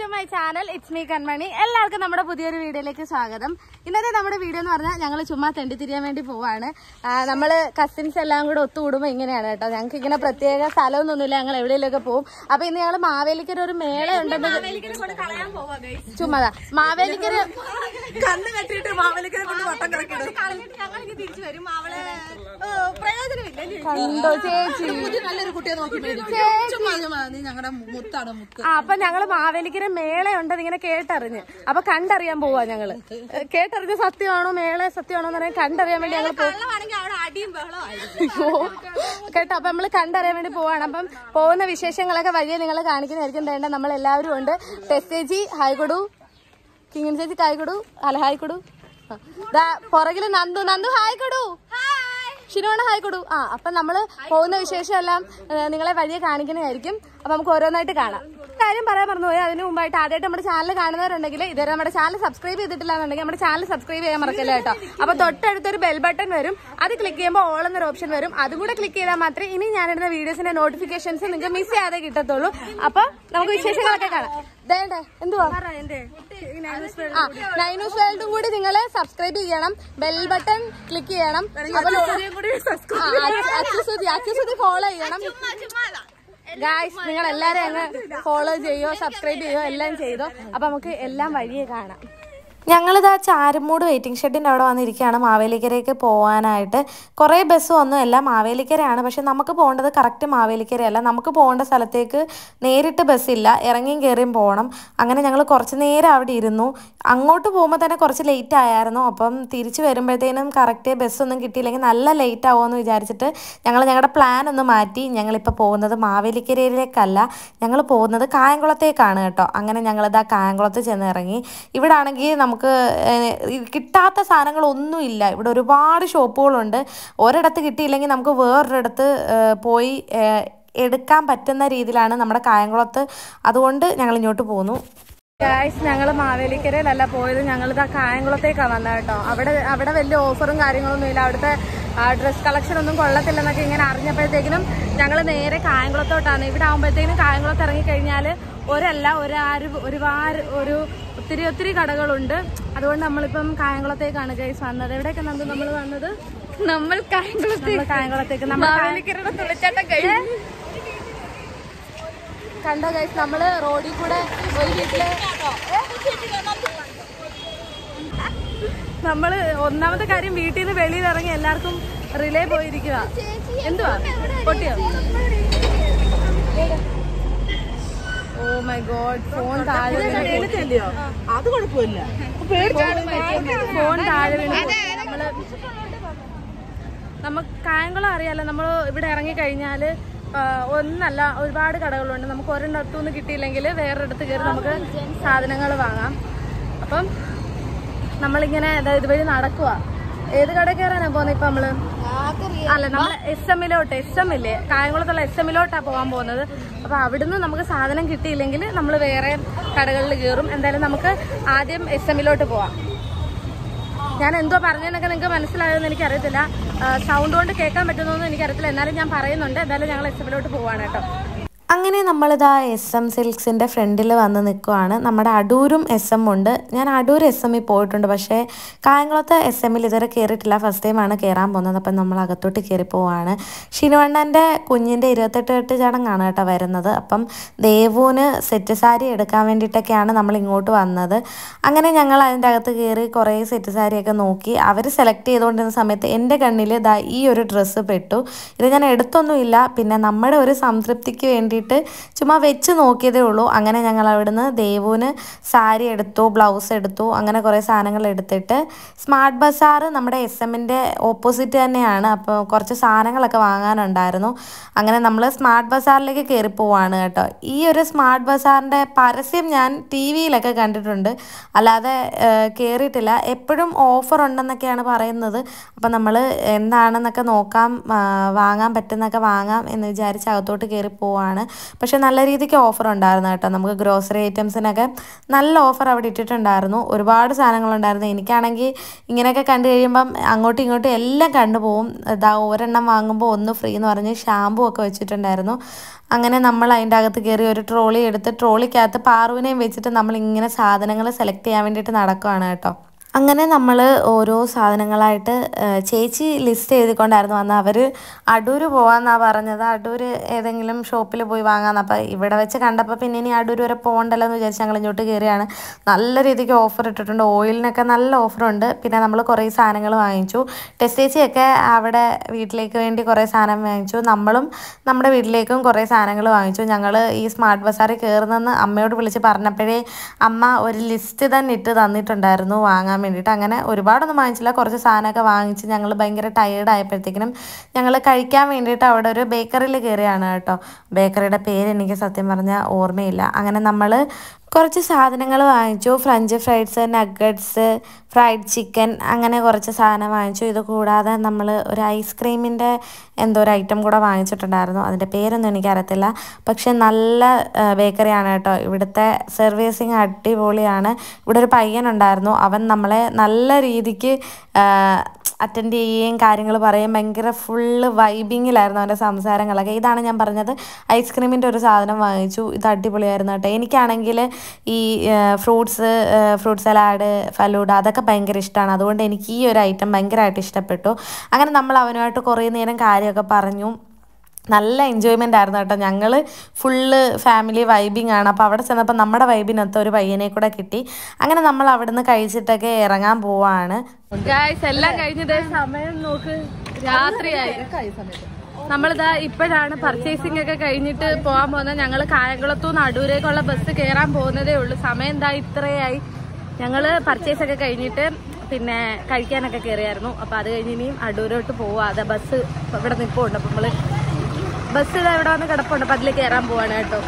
to my channel. It's me Kanmani. എല്ലാവർക്കും നമ്മുടെ പുതിയൊരു വീഡിയോയിലേക്ക് സ്വാഗതം. ഇന്നത്തെ നമ്മുടെ വീഡിയോ എന്ന് പറഞ്ഞാൽ ഞങ്ങൾ ചുമ്മാ തെണ്ടി തിരിയാൻ വേണ്ടി പോവാണ്. നമ്മൾ കസിൻസ് എല്ലാം കൂടെ ഒത്തുകൂടുമ്പോൾ ഇങ്ങനെയാണ് കേട്ടോ. ഞങ്ങൾക്ക് ഇങ്ങനെ പ്രത്യേക സ്ഥലമൊന്നുമില്ല, ഞങ്ങൾ എവിടെയെങ്കിലൊക്കെ പോകും. അപ്പൊ ഇന്ന് ഞങ്ങൾ മാവേലിക്കര ഒരു മേള ഉണ്ടെന്ന് ചുമ്മാ മാവേലിക്കര കണ്ണ് കെട്ടിട്ട് മാവേലിക്കര കൊണ്ട് വട്ടം തിരിച്ചു വരും. അവളെ കണ്ടോ ചേച്ചി, നല്ലൊരു കുട്ടിയെ നോക്കി ഞങ്ങളുടെ മുത്താണ് മുത്ത്. അപ്പൊ ഞങ്ങള് മാവേലിക്കര മേളയുണ്ടെന്ന് ഇങ്ങനെ കേട്ടറിഞ്ഞ്, അപ്പൊ കണ്ടറിയാൻ പോവാ. ഞങ്ങള് കേട്ടറിഞ്ഞ് സത്യമാണോ മേള സത്യമാണോ എന്ന് പറയാൻ കണ്ടറിയാൻ വേണ്ടി ഞങ്ങൾ കേട്ടോ. അപ്പൊ നമ്മള് കണ്ടറിയാൻ വേണ്ടി പോവാണ്. അപ്പം പോകുന്ന വിശേഷങ്ങളൊക്കെ വഴിയെ നിങ്ങളെ കാണിക്കുന്നതായിരിക്കും. വേണ്ട നമ്മളെല്ലാവരും ഉണ്ട്. ടെസ് ചേച്ചി ഹായ്കൊടു, കിങ്ങിൻ ചേച്ചി കായ്കൊടു, അല്ല ഹായ്കൊടു. പുറകില് നന്ദു, നന്ദു ഹായ്കൊടു, ഷിനോണ് ഹായ്കൊടു. അപ്പൊ നമ്മള് പോകുന്ന വിശേഷം എല്ലാം നിങ്ങളെ വഴിയെ കാണിക്കുന്നതായിരിക്കും. അപ്പൊ നമുക്ക് ഓരോന്നായിട്ട് കാണാം. കാര്യം പറയാൻ മറന്നുപോയി. അതിന് മുമ്പായിട്ട് ആദ്യമായിട്ട് നമ്മുടെ ചാനൽ കാണുന്നവരുണ്ടെങ്കിൽ ഇതുവരെ നമ്മുടെ ചാനൽ സബ്സ്ക്രൈബ് ചെയ്തിട്ടില്ല എന്നുണ്ടെങ്കിൽ നമ്മുടെ ചാനൽ സബ്സ്ക്രൈബ് ചെയ്യാൻ മറക്കല്ല കേട്ടോ. അപ്പൊ തൊട്ടടുത്തൊരു ബെൽ ബട്ടൺ വരും, അത് ക്ലിക്ക് ചെയ്യുമ്പോൾ ഓൾ എന്നൊരു ഓപ്ഷൻ വരും. അതും കൂടെ ക്ലിക്ക് ചെയ്താൽ മാത്രമേ ഇനി ഞാനിടുന്ന വീഡിയോസിന്റെ നോട്ടിഫിക്കേഷൻസ് നിങ്ങൾക്ക് മിസ് ചെയ്യാതെ കിട്ടത്തുള്ളൂ. അപ്പൊ നമുക്ക് വിശേഷങ്ങളൊക്കെ കാണാം. എന്തുവാ നൈനൂസ് വേൾഡും കൂടി നിങ്ങൾ സബ്സ്ക്രൈബ് ചെയ്യണം, ബെൽ ബട്ടൺ ക്ലിക്ക് ചെയ്യണം, അച്ചുസുതി ഫോളോ ചെയ്യണം. ഗായ്സ് നിങ്ങൾ എല്ലാരും അങ്ങ് ഫോളോ ചെയ്യോ, സബ്സ്ക്രൈബ് ചെയ്യോ, എല്ലാം ചെയ്തോ. അപ്പൊ നമുക്ക് എല്ലാം വഴിയെ കാണാം. ഞങ്ങളിതാ ചാരുമൂട് വെയിറ്റിംഗ് ഷെഡിൻ്റെ അവിടെ വന്നിരിക്കുകയാണ് മാവേലിക്കരയ്ക്ക് പോകാനായിട്ട്. കുറേ ബസ് വന്നു, എല്ലാം മാവേലിക്കരയാണ്. പക്ഷെ നമുക്ക് പോകേണ്ടത് കറക്റ്റ് മാവേലിക്കരയല്ല. നമുക്ക് പോകേണ്ട സ്ഥലത്തേക്ക് നേരിട്ട് ബസ്സില്ല, ഇറങ്ങിയും കയറിയും പോകണം. അങ്ങനെ ഞങ്ങൾ കുറച്ച് നേരം അവിടെ ഇരുന്നു. അങ്ങോട്ട് പോകുമ്പോൾ തന്നെ കുറച്ച് ലേറ്റ് ആയിരുന്നു. അപ്പം തിരിച്ച് വരുമ്പോഴത്തേനും കറക്റ്റ് ബസ്സൊന്നും കിട്ടിയില്ലെങ്കിൽ നല്ല ലേറ്റ് ആവുമെന്ന് വിചാരിച്ചിട്ട് ഞങ്ങളുടെ പ്ലാൻ ഒന്ന് മാറ്റി. ഞങ്ങളിപ്പോൾ പോകുന്നത് മാവേലിക്കരയിലേക്കല്ല, ഞങ്ങൾ പോകുന്നത് കായംകുളത്തേക്കാണ് കേട്ടോ. അങ്ങനെ ഞങ്ങളിതാ കായംകുളത്ത് ചെന്ന് ഇറങ്ങി. ഇവിടെ ആണെങ്കിൽ നമുക്ക് കിട്ടാത്ത സാധനങ്ങളൊന്നുമില്ല. ഇവിടെ ഒരുപാട് ഷോപ്പുകളുണ്ട്. ഒരിടത്ത് കിട്ടിയില്ലെങ്കിൽ നമുക്ക് വേറൊരിടത്ത് പോയി എടുക്കാൻ പറ്റുന്ന രീതിയിലാണ് നമ്മുടെ കായംകുളത്ത്. അതുകൊണ്ട് ഞങ്ങൾ ഇങ്ങോട്ട് പോന്നു. ഗായ്സ് ഞങ്ങൾ മാവേലിക്കരയിലല്ല പോയത്, ഞങ്ങളിതാ കായംകുളത്തേക്കാണ് വന്നത് കേട്ടോ. അവിടെ വലിയ ഓഫറും കാര്യങ്ങളൊന്നും ഇല്ല. അവിടുത്തെ ഡ്രസ് കളക്ഷൻ ഒന്നും കൊള്ളത്തില്ലെന്നൊക്കെ ഇങ്ങനെ അറിഞ്ഞപ്പോഴത്തേക്കിനും ഞങ്ങൾ നേരെ കായംകുളത്തോട്ടാണ്. ഇവിടെ ആകുമ്പോഴത്തേക്കിനും കായംകുളത്ത് ഇറങ്ങിക്കഴിഞ്ഞാൽ ഒത്തിരി കടകളുണ്ട്. അതുകൊണ്ട് നമ്മളിപ്പം കായംകുളത്തേക്കാണ് ഗൈസ് വന്നത്. എവിടെയൊക്കെ നന്ദു നമ്മൾ വന്നത്? നമ്മൾ കായംകുളത്തേക്ക് കണ്ടോ ഗൈസ്. നമ്മള് റോഡിൽ കൂടെ ഒരു വീട്ടില് നമ്മള് ഒന്നാമത്തെ കാര്യം വീട്ടിൽ നിന്ന് വെളിയിൽ ഇറങ്ങി എല്ലാവർക്കും റിലേ പോയിരിക്കുക. എന്തുവാ പൊട്ടിയോ? ഓ മൈ ഗോഡ്, ഫോൺ താഴെ വീണു. അത് കുഴപ്പമില്ല, ഫോൺ താഴെ വീണു. നമുക്ക് കായംകുളം അറിയാലോ. നമ്മൾ ഇവിടെ ഇറങ്ങിക്കഴിഞ്ഞാൽ ഒന്നല്ല ഒരുപാട് കടകളുണ്ട്. നമുക്ക് ഒരിടത്തുനിന്ന് കിട്ടിയില്ലെങ്കിൽ വേറൊരിടത്ത് കയറി നമുക്ക് സാധനങ്ങൾ വാങ്ങാം. അപ്പം നമ്മളിങ്ങനെ ഇതുവഴി നടക്കുക. ഏത് കട കയറാനാ പോകുന്നത് ഇപ്പൊ നമ്മള്? അല്ല, നമ്മൾ SM ഇല്ലേ, കായംകുളത്തുള്ള SM പോകാൻ പോകുന്നത്. അപ്പൊ അവിടുന്ന് നമുക്ക് സാധനം കിട്ടിയില്ലെങ്കിൽ നമ്മൾ വേറെ കടകളിൽ കയറും. എന്തായാലും നമുക്ക് ആദ്യം SM പോവാം. ഞാൻ എന്തോ പറഞ്ഞതെന്നൊക്കെ നിങ്ങൾക്ക് മനസ്സിലായതെന്ന് എനിക്കറിയത്തില്ല, സൗണ്ട് കൊണ്ട് കേൾക്കാൻ പറ്റുന്നൊന്നും എനിക്കറിയത്തില്ല. എന്നാലും ഞാൻ പറയുന്നുണ്ട്. എന്തായാലും ഞങ്ങൾ SM പോവാണ് കേട്ടോ. അങ്ങനെ നമ്മളിതാ SM സിൽക്സിൻ്റെ ഫ്രണ്ടിൽ വന്ന് നിൽക്കുവാണ്. നമ്മുടെ അടൂരും SM ഉണ്ട്. ഞാൻ അടൂർ SM പോയിട്ടുണ്ട്, പക്ഷേ കായംകുളത്ത് SM ഇതുവരെ കയറിയിട്ടില്ല. ഫസ്റ്റ് ടൈമാണ് കയറാൻ പോകുന്നത്. അപ്പം നമ്മൾ അകത്തോട്ട് കയറി പോവാണ്. ഷിനുവണ്ണൻ്റെ കുഞ്ഞിൻ്റെ 28 ചടങ്ങാണ് കേട്ടോ വരുന്നത്. അപ്പം ദേവുവിന് സെറ്റ് സാരി എടുക്കാൻ വേണ്ടിയിട്ടൊക്കെയാണ് നമ്മൾ ഇങ്ങോട്ട് വന്നത്. അങ്ങനെ ഞങ്ങൾ അതിൻ്റെ അകത്ത് കയറി കുറേ സെറ്റ് സാരിയൊക്കെ നോക്കി. അവർ സെലക്ട് ചെയ്തുകൊണ്ടിരുന്ന സമയത്ത് എൻ്റെ കണ്ണിൽ ഈ ഒരു ഡ്രസ്സ് പെട്ടു. ഇത് ഞാൻ എടുത്തൊന്നുമില്ല, പിന്നെ നമ്മുടെ ഒരു സംതൃപ്തിക്ക് വേണ്ടി ചുമ്മാ വെച്ച് നോക്കിയതേ ഉള്ളൂ. അങ്ങനെ ഞങ്ങൾ അവിടുന്ന് ദേവുവിന് സാരി എടുത്തു, ബ്ലൗസ് എടുത്തു, അങ്ങനെ കുറേ സാധനങ്ങൾ എടുത്തിട്ട് സ്മാർട്ട് ബസാർ നമ്മുടെ SM ഓപ്പോസിറ്റ് തന്നെയാണ്. അപ്പോൾ കുറച്ച് സാധനങ്ങളൊക്കെ വാങ്ങാനുണ്ടായിരുന്നു. അങ്ങനെ നമ്മൾ സ്മാർട്ട് ബസാറിലേക്ക് കയറി പോവാണ് കേട്ടോ. ഈ ഒരു സ്മാർട്ട് ബസാറിൻ്റെ പരസ്യം ഞാൻ TV-യിലൊക്കെ കണ്ടിട്ടുണ്ട്, അല്ലാതെ കയറിയിട്ടില്ല. എപ്പോഴും ഓഫർ ഉണ്ടെന്നൊക്കെയാണ് പറയുന്നത്. അപ്പം നമ്മൾ എന്താണെന്നൊക്കെ നോക്കാം, വാങ്ങാൻ പറ്റുന്നൊക്കെ വാങ്ങാം എന്ന് വിചാരിച്ച് അകത്തോട്ട് കയറി പോവാണ്. പക്ഷെ നല്ല രീതിക്ക് ഓഫർ ഉണ്ടായിരുന്നു കേട്ടോ. നമുക്ക് ഗ്രോസറി ഐറ്റംസിനൊക്കെ നല്ല ഓഫർ അവിടെ ഇട്ടിട്ടുണ്ടായിരുന്നു. ഒരുപാട് സാധനങ്ങളുണ്ടായിരുന്നു. എനിക്കാണെങ്കിൽ ഇങ്ങനെയൊക്കെ കണ്ടു കഴിയുമ്പം അങ്ങോട്ടും ഇങ്ങോട്ടും എല്ലാം കണ്ടുപോകും. ഇതാ ഒരെണ്ണം വാങ്ങുമ്പോൾ ഒന്ന് ഫ്രീ എന്ന് പറഞ്ഞ് ഷാമ്പു ഒക്കെ വെച്ചിട്ടുണ്ടായിരുന്നു. അങ്ങനെ നമ്മൾ അതിൻ്റെ അകത്ത് കയറി ഒരു ട്രോളി എടുത്ത് ട്രോളിക്കകത്ത് പാറുവിനെയും വെച്ചിട്ട് നമ്മളിങ്ങനെ സാധനങ്ങൾ സെലക്ട് ചെയ്യാൻ വേണ്ടിയിട്ട് നടക്കുകയാണ് കേട്ടോ. അങ്ങനെ നമ്മൾ ഓരോ സാധനങ്ങളായിട്ട് ചേച്ചി ലിസ്റ്റ് എഴുതിക്കൊണ്ടായിരുന്നു വന്നത്. അവർ അടൂർ പോകാമെന്നാണ് പറഞ്ഞത്. അടൂർ ഏതെങ്കിലും ഷോപ്പിൽ പോയി വാങ്ങാമെന്ന്. അപ്പോൾ ഇവിടെ വെച്ച് കണ്ടപ്പോൾ പിന്നെ ഇനി അടൂർ വരെ പോകണ്ടല്ലോ എന്ന് വിചാരിച്ച് ഞങ്ങൾ ഇങ്ങോട്ട് കയറിയാണ്. നല്ല രീതിക്ക് ഓഫർ ഇട്ടിട്ടുണ്ട്. ഓയിലിനൊക്കെ നല്ല ഓഫറുണ്ട്. പിന്നെ നമ്മൾ കുറേ സാധനങ്ങൾ വാങ്ങിച്ചു. ടെസ്റ്റേച്ചിയൊക്കെ അവിടെ വീട്ടിലേക്ക് വേണ്ടി കുറേ സാധനം വാങ്ങിച്ചു. നമ്മളും നമ്മുടെ വീട്ടിലേക്കും കുറേ സാധനങ്ങൾ വാങ്ങിച്ചു. ഞങ്ങൾ ഈ സ്മാർട്ട് ബസാറിൽ കയറുന്നെന്ന് അമ്മയോട് വിളിച്ച് പറഞ്ഞപ്പോഴേ അമ്മ ഒരു ലിസ്റ്റ് തന്നെ ഇട്ട് തന്നിട്ടുണ്ടായിരുന്നു വാങ്ങാൻ വേണ്ടിയിട്ട്. അങ്ങനെ ഒരുപാടൊന്നും വാങ്ങിച്ചില്ല, കുറച്ച് സാധനമൊക്കെ വാങ്ങിച്ച് ഞങ്ങൾ ഭയങ്കര ടയേർഡ് ആയപ്പോഴത്തേക്കിനും ഞങ്ങൾ കഴിക്കാൻ വേണ്ടിയിട്ട് അവിടെ ഒരു ബേക്കറിയിൽ കയറിയാണ് കേട്ടോ. ബേക്കറിയുടെ പേര് എനിക്ക് സത്യം പറഞ്ഞാൽ ഓർമ്മയില്ല. അങ്ങനെ നമ്മൾ കുറച്ച് സാധനങ്ങൾ വാങ്ങിച്ചു. ഫ്രഞ്ച് ഫ്രൈഡ്സ്, നഗറ്റ്സ്, ഫ്രൈഡ് ചിക്കൻ, അങ്ങനെ കുറച്ച് സാധനം വാങ്ങിച്ചു. ഇത് കൂടാതെ നമ്മൾ ഒരു ഐസ്ക്രീമിൻ്റെ എന്തോ ഒരു ഐറ്റം കൂടെ വാങ്ങിച്ചിട്ടുണ്ടായിരുന്നു. അതിൻ്റെ പേരൊന്നും എനിക്കറിയത്തില്ല. പക്ഷെ നല്ല ബേക്കറിയാണ് കേട്ടോ. ഇവിടുത്തെ സർവീസിങ് അടിപൊളിയാണ്. ഇവിടെ ഒരു പയ്യനുണ്ടായിരുന്നു. അവൻ നമ്മളെ നല്ല രീതിക്ക് അറ്റൻഡ് ചെയ്യുകയും കാര്യങ്ങൾ പറയുകയും ഭയങ്കര ഫുള്ള് വൈബിങ്ങിലായിരുന്നു അവൻ്റെ സംസാരങ്ങളൊക്കെ. ഇതാണ് ഞാൻ പറഞ്ഞത്, ഐസ്ക്രീമിൻ്റെ ഒരു സാധനം വാങ്ങിച്ചു. ഇത് അടിപൊളിയായിരുന്നു കേട്ടോ. എനിക്കാണെങ്കിൽ ഈ ഫ്രൂട്ട് സലാഡ്, ഫലൂഡ അതൊക്കെ ഭയങ്കര ഇഷ്ടമാണ്. അതുകൊണ്ട് എനിക്ക് ഈ ഒരു ഐറ്റം ഭയങ്കരമായിട്ട് ഇഷ്ടപ്പെട്ടു. അങ്ങനെ നമ്മൾ അവനുമായിട്ട് കുറേ നേരം കാര്യമൊക്കെ പറഞ്ഞു. നല്ല എൻജോയ്മെൻ്റ് ആയിരുന്നു കേട്ടോ. ഞങ്ങൾ ഫുള്ള് ഫാമിലി വൈബിങ് ആണ്. അപ്പോൾ അവിടെ ചെന്നപ്പോൾ നമ്മുടെ വൈബിനൊത്ത ഒരു പയ്യനെ കൂടെ കിട്ടി. അങ്ങനെ നമ്മൾ അവിടെ നിന്ന് കഴിച്ചിട്ടൊക്കെ ഇറങ്ങാൻ പോവാണ്. എല്ലാം കഴിഞ്ഞിട്ട് സമയം നോക്ക്, രാത്രിയായി. നമ്മളിതാ ഇപ്പോഴാണ് പർച്ചേസിംഗ് ഒക്കെ കഴിഞ്ഞിട്ട് പോകാൻ പോകുന്നത്. ഞങ്ങൾ കായംകുളത്തുനിന്ന് അടൂരേക്കുള്ള ബസ് കയറാൻ പോകുന്നതേ ഉള്ളൂ. സമയം എന്താ ഇത്രയായി. ഞങ്ങൾ പർച്ചേസ് ഒക്കെ കഴിഞ്ഞിട്ട് പിന്നെ കഴിക്കാനൊക്കെ കയറിയായിരുന്നു. അപ്പോൾ അത് കഴിഞ്ഞ് ഇനിയും അടൂരോട്ട് പോവാതെ ബസ് ഇവിടെ നിൽപ്പുണ്ട്. അപ്പോൾ നമ്മൾ ബസ് ഇതാ ഇവിടെ വന്ന് കിടപ്പുണ്ട്. അപ്പം അതിൽ കയറാൻ പോവാണ് കേട്ടോ.